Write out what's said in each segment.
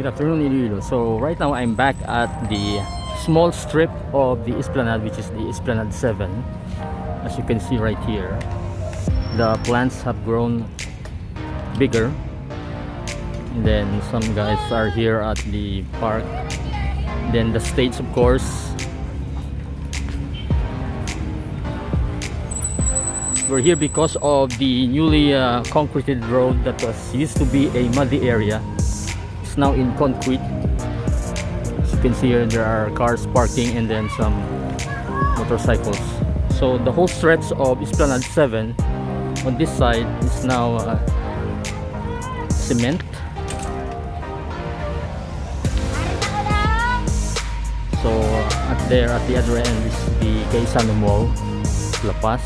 Good afternoon, Iloilo. So right now I'm back at the small strip of the Esplanade, which is the Esplanade 7. As you can see right here, the plants have grown bigger, and then some guys are here at the park. Then the stage, of course. We're here because of the newly concreted road that used to be a muddy area. It's now in concrete. As you can see here, there are cars parking and then some motorcycles. So the whole stretch of Esplanade 7 on this side is now cement. So at the other end is the Kaisano Mall, La Paz.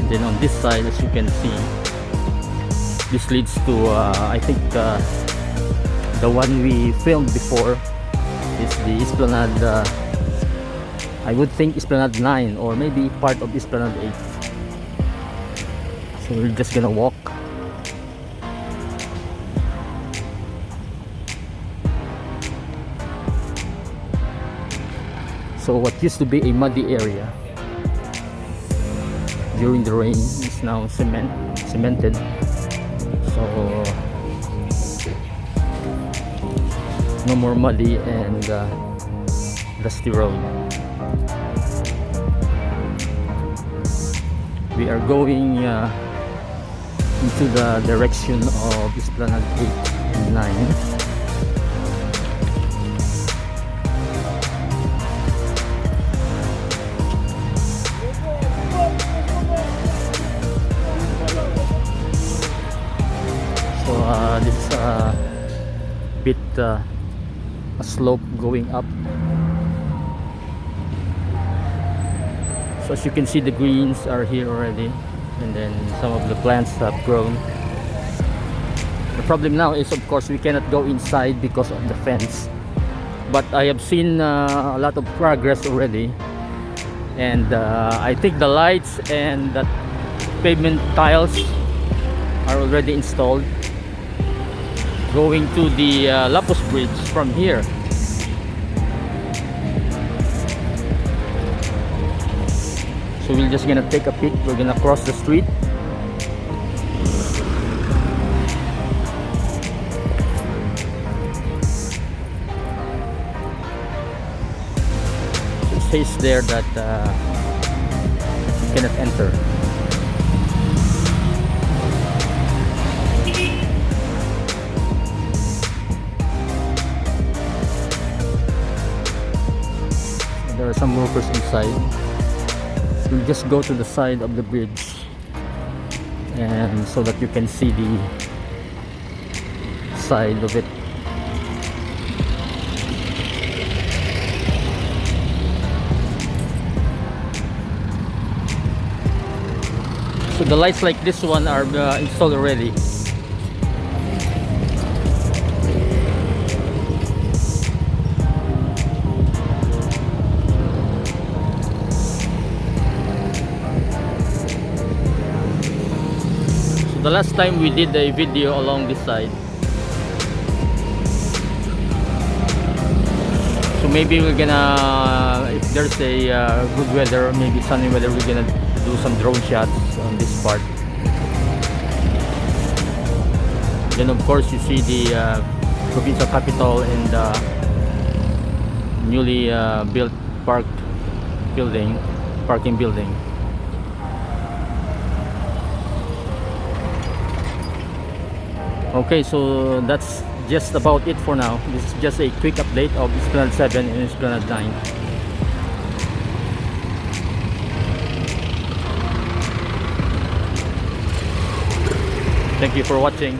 And then on this side, as you can see, this leads to I think the one we filmed before is the Esplanade, I would think Esplanade 9 or maybe part of Esplanade 8. So we're just gonna walk. So what used to be a muddy area during the rain is now cemented. So no more muddy and dusty road. We are going into the direction of Esplanade 8 and 9. This is a bit a slope going up. So as you can see, the greens are here already, and then some of the plants have grown. The problem now is, of course, we cannot go inside because of the fence, but I have seen a lot of progress already, and I think the lights and the pavement tiles are already installed going to the Lapus Bridge from here. So we're just gonna take a peek. We're gonna cross the street. It says there that you cannot enter. There are some workers inside. We'll just go to the side of the bridge, and so that you can see the side of it. So the lights like this one are installed already. The last time we did a video along this side, so maybe we're gonna, if there's a good weather, maybe sunny weather, we're gonna do some drone shots on this part. Then of course you see the provincial capital and the newly built parking building. Okay, so that's just about it for now. This is just a quick update of Esplanade 7 and Esplanade 9. Thank you for watching.